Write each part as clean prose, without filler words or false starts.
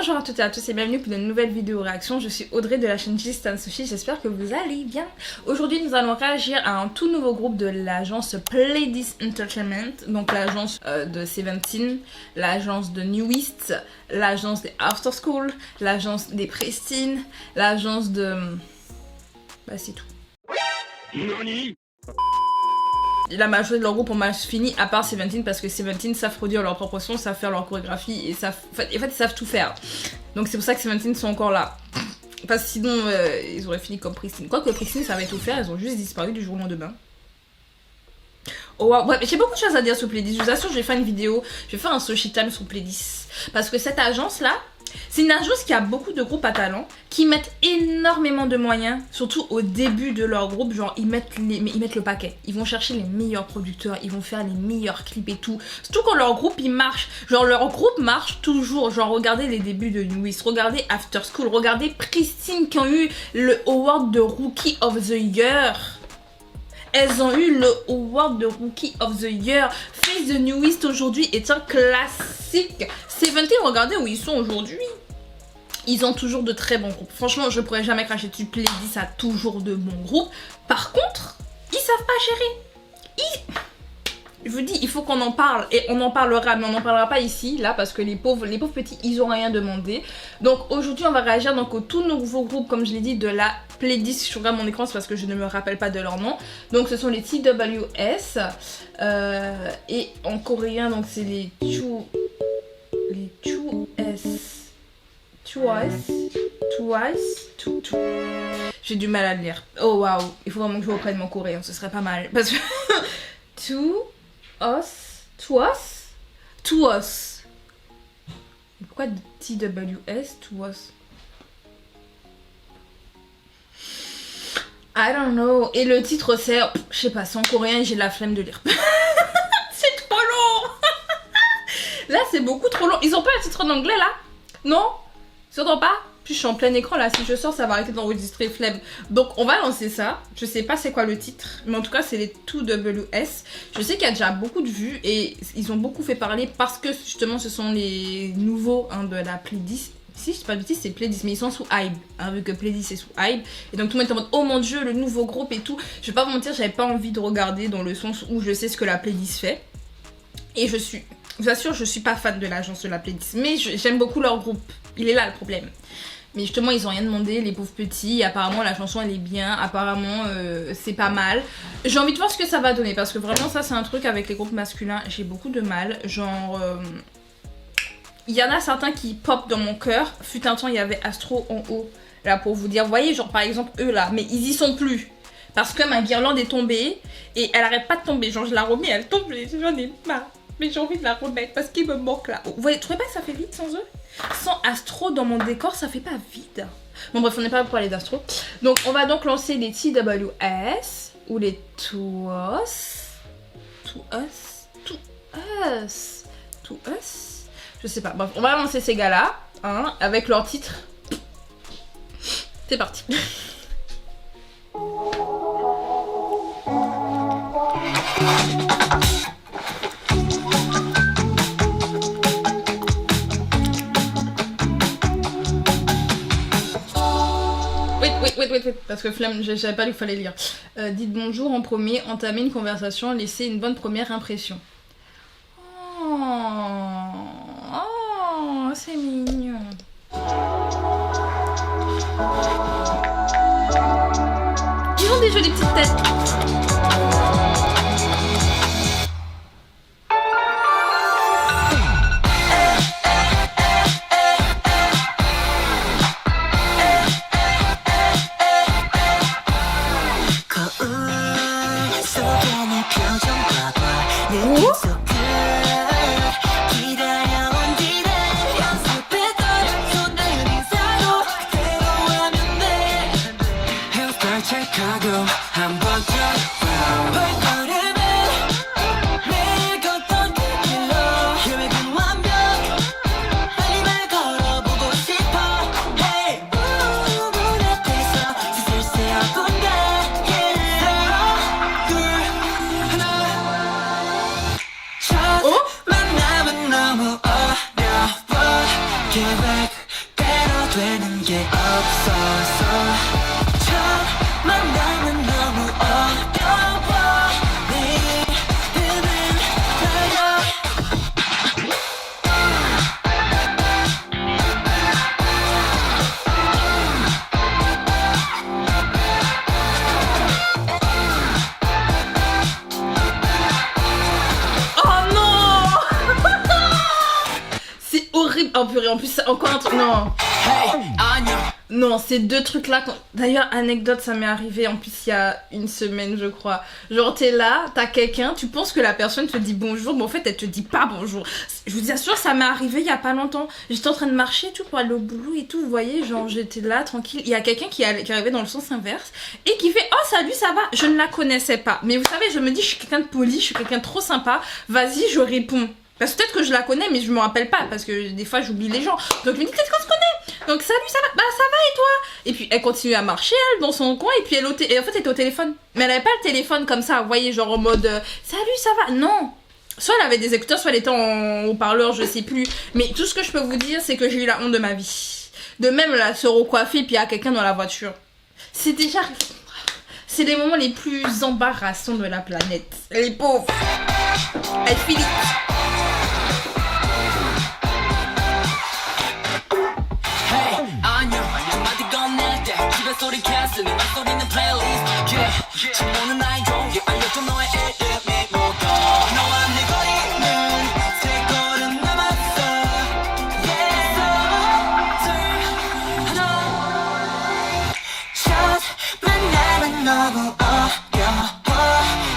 Bonjour à toutes et à tous et bienvenue pour une nouvelle vidéo réaction. Je suis Audrey de la chaîne Stan Sushi, j'espère que vous allez bien. Aujourd'hui nous allons réagir à un tout nouveau groupe de l'agence Pledis Entertainment, donc l'agence de Seventeen, l'agence de New East, l'agence des After School, l'agence des Pristine, l'agence de... Bah c'est tout. Nani? La majorité de leur groupe ont mal fini à part Seventeen parce que Seventeen savent produire leur propre son, savent faire leur chorégraphie et savent, en fait ils savent tout faire. Donc c'est pour ça que Seventeen sont encore là. Parce que sinon ils auraient fini comme Pristine. Quoique Pristine savait tout faire, ils ont juste disparu du jour au lendemain. Oh wow, ouais, j'ai beaucoup de choses à dire sur Pledis. Je vous assure, je vais faire une vidéo, je vais faire un sushi time sur Pledis. Parce que cette agence là, c'est une agence qui a beaucoup de groupes à talent, qui mettent énormément de moyens, surtout au début de leur groupe, genre ils mettent le paquet. Ils vont chercher les meilleurs producteurs, ils vont faire les meilleurs clips et tout. Surtout quand leur groupe il marche, genre leur groupe marche toujours, genre regardez les débuts de New East, regardez After School, regardez Pristine qui ont eu le award de Rookie of the Year. Elles ont eu le award de Rookie of the Year. Face the New East aujourd'hui est un classique. Seventeen, regardez où ils sont aujourd'hui. Ils ont toujours de très bons groupes. Franchement, je pourrais jamais cracher dessus. Pledis a toujours de bons groupes. Par contre, ils savent pas gérer. Je vous dis, il faut qu'on en parle. Et on en parlera, mais on n'en parlera pas ici, là, parce que les pauvres petits, ils ont rien demandé. Donc aujourd'hui, on va réagir donc, au tout nouveau groupe, comme je l'ai dit, de la Pledis. Je regarde mon écran, c'est parce que je ne me rappelle pas de leur nom. Donc ce sont les TWS. Et en coréen, donc c'est les Twice. J'ai du mal à le lire. Oh waouh, il faut vraiment que je reprenne mon coréen, ce serait pas mal. Parce que... TWS. Pourquoi TWS? TWS. I don't know. Et le titre c'est... Je sais pas, c'est en coréen et j'ai la flemme de lire. C'est trop long. Là c'est beaucoup trop long. Ils ont pas un titre en anglais là? Non? Tu entends pas? Puis je suis en plein écran là, si je sors ça va arrêter d'enregistrer, flemme. Donc on va lancer ça, je sais pas c'est quoi le titre, mais en tout cas c'est les 2WS. Je sais qu'il y a déjà beaucoup de vues et ils ont beaucoup fait parler parce que justement ce sont les nouveaux de la Pledis. Si je sais pas de bêtises c'est Pledis, mais ils sont sous Hybe, vu que Pledis est sous Hybe. Et donc tout le monde est en mode oh mon dieu le nouveau groupe et tout. Je vais pas vous mentir, j'avais pas envie de regarder dans le sens où je sais ce que la Pledis fait. Et je vous assure je suis pas fan de l'agence de la Pledis, mais j'aime beaucoup leur groupe, il est là le problème. Mais justement ils ont rien demandé les pauvres petits, apparemment la chanson elle est bien, apparemment c'est pas mal. J'ai envie de voir ce que ça va donner parce que vraiment ça c'est un truc avec les groupes masculins, j'ai beaucoup de mal, genre... Il y en a certains qui pop dans mon cœur, fut un temps il y avait Astro en haut, là pour vous dire, vous voyez genre par exemple eux là, mais ils y sont plus. Parce que ma guirlande est tombée et elle arrête pas de tomber, genre je la remets, elle tombe, j'en ai marre. Mais j'ai envie de la remettre parce qu'il me manque là. Vous voyez, trouvez pas que ça fait vide sans eux? Sans Astro dans mon décor, ça fait pas vide. Bon bref, on n'est pas là pour parler d'Astro. Donc on va donc lancer les TWS ou les TWS. Je sais pas. Bref, on va lancer ces gars-là avec leur titre. C'est parti. Wait, parce que flemme, je savais pas qu'il fallait lire. Dites bonjour en premier, entamez une conversation, laissez une bonne première impression. Oh, c'est mignon. Ils ont des jolies petites têtes. Oh purée, en plus, encore un truc. Non. Non, ces deux trucs-là. D'ailleurs, anecdote, ça m'est arrivé en plus il y a une semaine, je crois. Genre, t'es là, t'as quelqu'un, tu penses que la personne te dit bonjour, mais en fait, elle te dit pas bonjour. Je vous assure, ça m'est arrivé il y a pas longtemps. J'étais en train de marcher et tout pour aller au boulot et tout, vous voyez, genre, j'étais là, tranquille. Il y a quelqu'un qui arrivait dans le sens inverse et qui fait oh, salut, ça va? Je ne la connaissais pas. Mais vous savez, je me dis, je suis quelqu'un de poli, je suis quelqu'un de trop sympa. Vas-y, je réponds. Parce que peut-être que je la connais, mais je me rappelle pas, parce que des fois j'oublie les gens. Donc je me dis peut-être qu'on se connaît. Donc salut, ça va? Bah ça va et toi? Et puis elle continue à marcher, elle, dans son coin, et puis et en fait elle était au téléphone. Mais elle avait pas le téléphone comme ça, vous voyez, genre en mode salut, ça va? Non. Soit elle avait des écouteurs, soit elle était en haut-parleur, je sais plus. Mais tout ce que je peux vous dire, c'est que j'ai eu la honte de ma vie. De même la se recoiffer, puis il y a quelqu'un dans la voiture. C'est déjà... C'est les moments les plus embarrassants de la planète. Les pauvres. Elle finit. 소리 캐스는 소리는 플레이리스트 질문은 아이고 알려줘 너의 이름이 뭐고 너와 내 거리는 세 걸음 남았어 둘 하나 첫 만남은 너무 어려워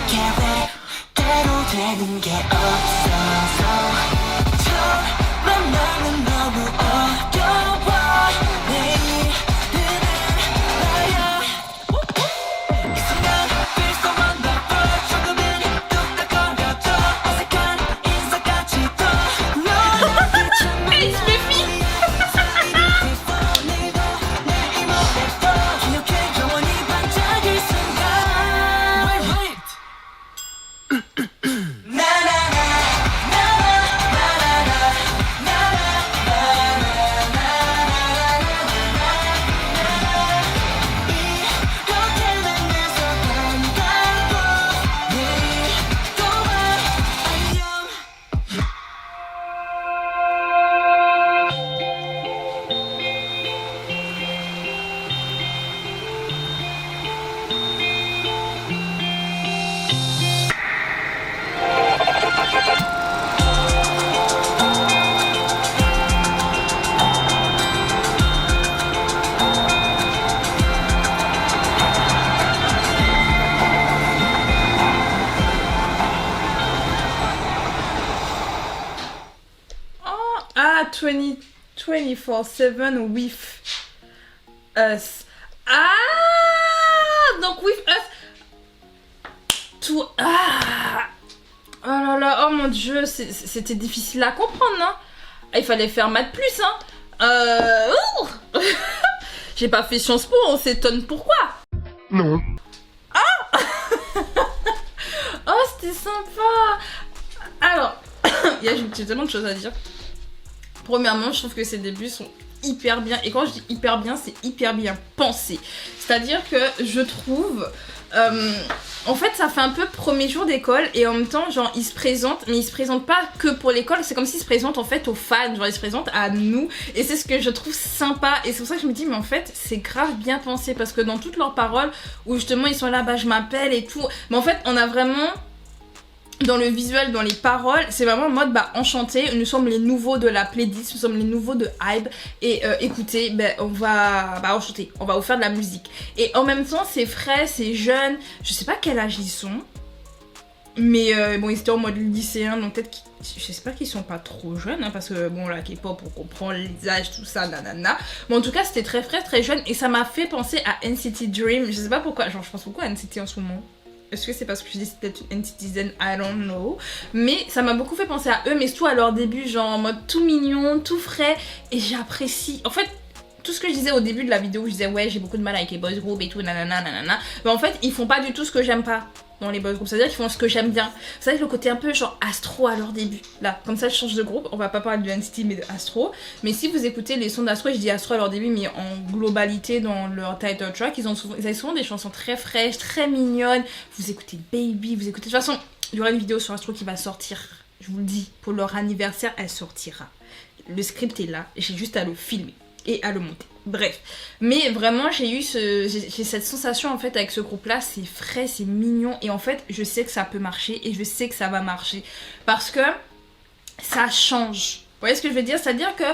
계획대로 되는 게 없어서 첫 만남은 너무 어려워 Ah, 24/7 with us. Ah, donc with us. Tout. Ah. Oh là là, oh mon dieu, c'était difficile à comprendre, non? Il fallait faire maths plus, hein. J'ai pas fait Sciences Po, on s'étonne pourquoi. Non. Oh, c'était sympa. Alors, j'ai tellement de choses à dire. Premièrement, je trouve que ces débuts sont hyper bien. Et quand je dis hyper bien, c'est hyper bien pensé. C'est-à-dire que je trouve... en fait, ça fait un peu premier jour d'école. Et en même temps, genre, ils se présentent. Mais ils se présentent pas que pour l'école. C'est comme s'ils se présentent en fait aux fans. Genre, ils se présentent à nous. Et c'est ce que je trouve sympa. Et c'est pour ça que je me dis, mais en fait, c'est grave bien pensé. Parce que dans toutes leurs paroles, où justement, ils sont là, bah, je m'appelle et tout. Mais en fait, on a vraiment... Dans le visuel, dans les paroles, c'est vraiment en mode bah enchanté, nous sommes les nouveaux de la playlist, nous sommes les nouveaux de Hybe et écoutez, ben on va enchanter, on va vous faire de la musique. Et en même temps c'est frais, c'est jeune, je sais pas quel âge ils sont, mais bon ils étaient en mode lycéen donc peut-être j'espère qu'ils sont pas trop jeunes hein, parce que bon la K-pop on comprend les âges tout ça nanana. Mais en tout cas c'était très frais, très jeune et ça m'a fait penser à NCT Dream, je sais pas pourquoi, genre je pense beaucoup à NCT en ce moment. Est-ce que c'est parce que je dis c'est peut-être une citizen, I don't know. Mais ça m'a beaucoup fait penser à eux, mais surtout à leur début, genre en mode tout mignon, tout frais. Et j'apprécie. En fait, tout ce que je disais au début de la vidéo, je disais ouais, j'ai beaucoup de mal avec les boys group et tout, nanana, nanana. Mais en fait, ils font pas du tout ce que j'aime pas dans les boys group. C'est-à-dire qu'ils font ce que j'aime bien. Vous savez, le côté un peu genre Astro à leur début. Là, comme ça, je change de groupe. On va pas parler de NCT, mais de Astro. Mais si vous écoutez les sons d'Astro, je dis Astro à leur début, mais en globalité, dans leur title track, ils avaient souvent des chansons très fraîches, très mignonnes. Vous écoutez Baby, vous écoutez... De toute façon, il y aura une vidéo sur Astro qui va sortir. Je vous le dis, pour leur anniversaire, elle sortira. Le script est là, j'ai juste à le filmer et à le monter. Bref, mais vraiment j'ai cette sensation en fait avec ce groupe là, c'est frais, c'est mignon et en fait je sais que ça peut marcher et je sais que ça va marcher parce que ça change. voyez ce que je veux dire? C'est-à-dire que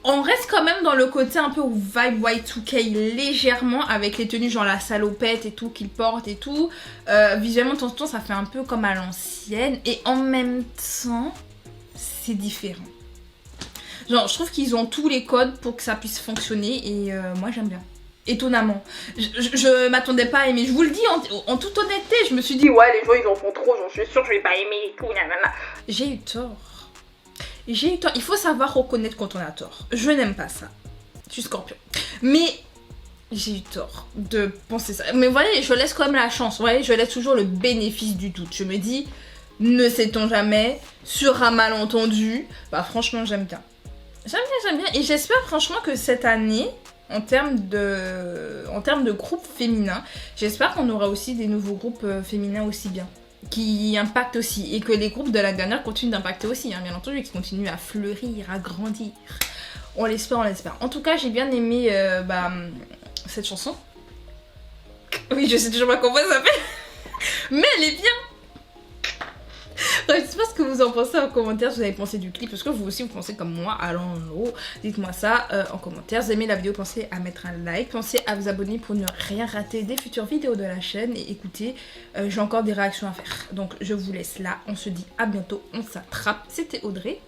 on reste quand même dans le côté un peu vibe Y2K légèrement avec les tenues genre la salopette et tout qu'ils portent et tout. Visuellement de temps en temps ça fait un peu comme à l'ancienne et en même temps c'est différent. Genre je trouve qu'ils ont tous les codes pour que ça puisse fonctionner et moi j'aime bien. Étonnamment. Je m'attendais pas à aimer, je vous le dis en toute honnêteté, je me suis dit ouais les gens ils en font trop, j'en suis sûre que je vais pas aimer et tout, nanana. J'ai eu tort. J'ai eu tort. Il faut savoir reconnaître quand on a tort. Je n'aime pas ça. Je suis Scorpion. Mais j'ai eu tort de penser ça. Mais voilà, je laisse quand même la chance. Vous voyez, je laisse toujours le bénéfice du doute. Je me dis, ne sait-on jamais, sur un malentendu. Bah franchement, j'aime bien. J'aime bien. Et j'espère franchement que cette année, en termes de groupes féminins, j'espère qu'on aura aussi des nouveaux groupes féminins aussi bien. Qui impactent aussi, et que les groupes de la dernière continuent d'impacter aussi, hein, bien entendu, qui continuent à fleurir, à grandir. On l'espère, on l'espère. En tout cas, j'ai bien aimé cette chanson. Oui, je sais toujours pas comment elle s'appelle, mais elle est bien. Je sais pas ce que vous en pensez en commentaire, si vous avez pensé du clip, parce que vous aussi vous pensez comme moi, allons, dites-moi ça en commentaire. Si vous aimez la vidéo, pensez à mettre un like, pensez à vous abonner pour ne rien rater des futures vidéos de la chaîne. Et écoutez, j'ai encore des réactions à faire, donc je vous laisse là, on se dit à bientôt, on s'attrape. C'était Audrey.